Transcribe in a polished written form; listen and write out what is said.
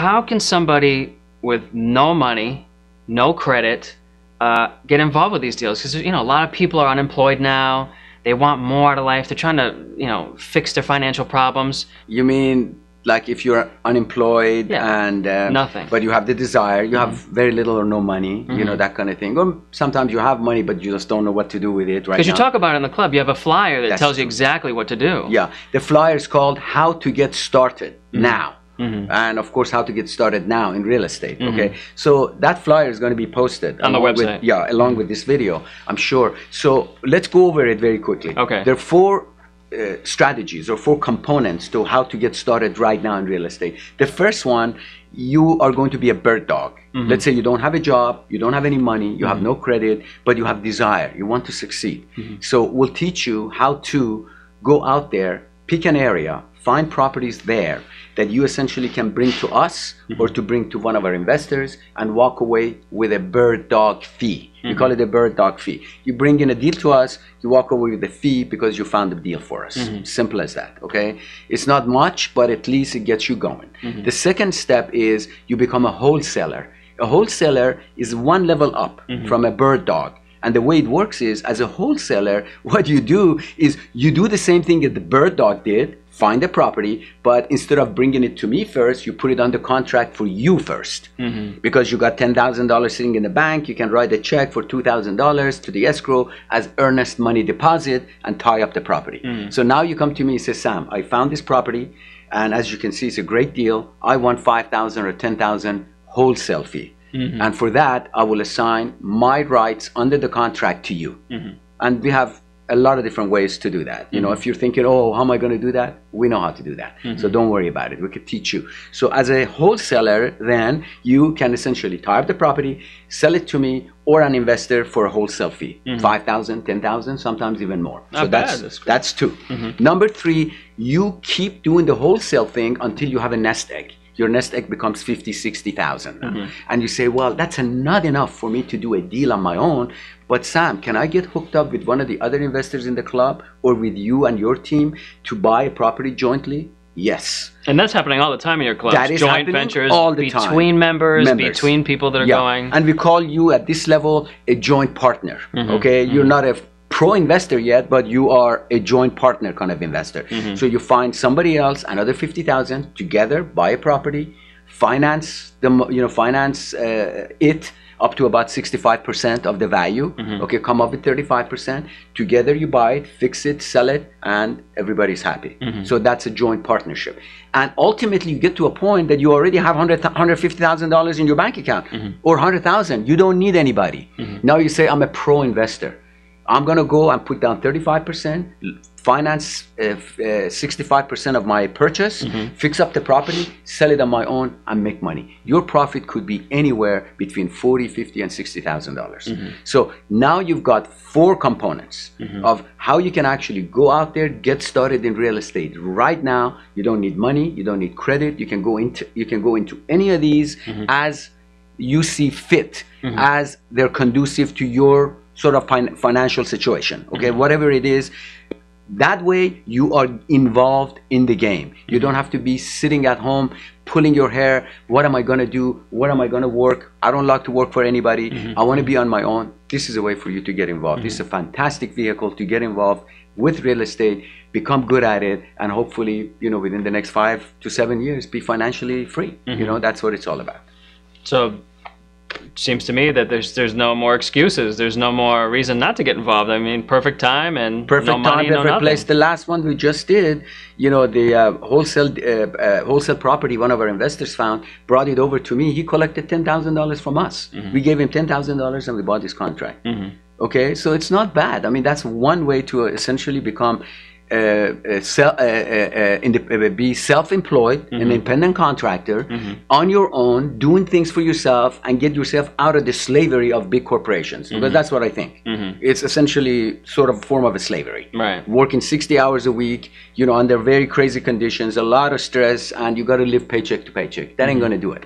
how can somebody with no money, no credit, get involved with these deals? Because, you know, a lot of people are unemployed now. They want more out of life. They're trying to, you know, fix their financial problems. You mean like if you're unemployed and nothing, but you have the desire, you have very little or no money, you know, that kind of thing. Or sometimes you have money, but you just don't know what to do with it right now. Because you talk about it in the club. You have a flyer that tells you exactly what to do. Yeah, the flyer is called How to Get Started Now. And of course, how to get started now in real estate. Okay, so that flyer is going to be posted on the website. Along with this video, I'm sure. So let's go over it very quickly. Okay. There are four strategies or four components to how to get started right now in real estate. The first one, you are going to be a bird dog. Let's say you don't have a job, you don't have any money, you have no credit, but you have desire, you want to succeed. So we'll teach you how to go out there, pick an area, find properties there that you essentially can bring to us or to bring to one of our investors and walk away with a bird dog fee. We call it a bird dog fee. You bring in a deal to us, you walk away with a fee because you found a deal for us. Simple as that, okay? It's not much, but at least it gets you going. The second step is you become a wholesaler. A wholesaler is one level up from a bird dog. And the way it works is, as a wholesaler, what you do is you do the same thing that the bird dog did, find a property, but instead of bringing it to me first, you put it under contract for you first. Because you got $10,000 sitting in the bank, you can write a check for $2,000 to the escrow as earnest money deposit and tie up the property. So now you come to me and say, Sam, I found this property, and as you can see, it's a great deal. I want $5,000 or $10,000 wholesale fee. And for that, I will assign my rights under the contract to you. And we have a lot of different ways to do that. You know, if you're thinking, oh, how am I going to do that? We know how to do that. So don't worry about it. We could teach you. So as a wholesaler, then you can essentially tie up the property, sell it to me or an investor for a wholesale fee. $5,000, $10,000, sometimes even more. So that's two. Number three, you keep doing the wholesale thing until you have a nest egg. Your nest egg becomes 50, 60,000. And you say, well, that's not enough for me to do a deal on my own. But Sam, can I get hooked up with one of the other investors in the club or with you and your team to buy a property jointly? Yes. And that's happening all the time in your clubs. That is joint ventures all the time. Between members, between people that are going. And we call you at this level a joint partner. Okay, you're not a pro-investor yet, but you are a joint partner kind of investor. So you find somebody else, another 50,000, together buy a property, finance it up to about 65% of the value. Okay, come up with 35%. Together you buy it, fix it, sell it, and everybody's happy. So that's a joint partnership. And ultimately you get to a point that you already have $150,000 in your bank account or 100,000. You don't need anybody. Now you say, I'm a pro-investor. I'm going to go and put down 35%, finance 65% of my purchase, fix up the property, sell it on my own, and make money. Your profit could be anywhere between $40,000, $50,000, and $60,000. So now you've got four components of how you can actually go out there, get started in real estate. Right now, you don't need money, you don't need credit. You can go into any of these as you see fit, as they're conducive to your sort of financial situation, okay, whatever it is. That way you are involved in the game. You don't have to be sitting at home pulling your hair. What am I going to do? What am I going to work? I don't like to work for anybody. I want to be on my own. This is a way for you to get involved. This is a fantastic vehicle to get involved with real estate, become good at it, and hopefully, you know, within the next 5 to 7 years, be financially free. You know, that's what it's all about. So it seems to me that there's no more excuses. There's no more reason not to get involved. I mean, perfect time and no money, no nothing. Place. The last one we just did, you know, the wholesale property one of our investors found, brought it over to me. He collected $10,000 from us. We gave him $10,000 and we bought his contract. Okay, so it's not bad. I mean, that's one way to essentially become be self-employed, an independent contractor, on your own, doing things for yourself, and get yourself out of the slavery of big corporations. Because that's what I think. It's essentially sort of a form of a slavery. Right. Working 60 hours a week, you know, under very crazy conditions, a lot of stress, and you got to live paycheck to paycheck. That ain't going to do it.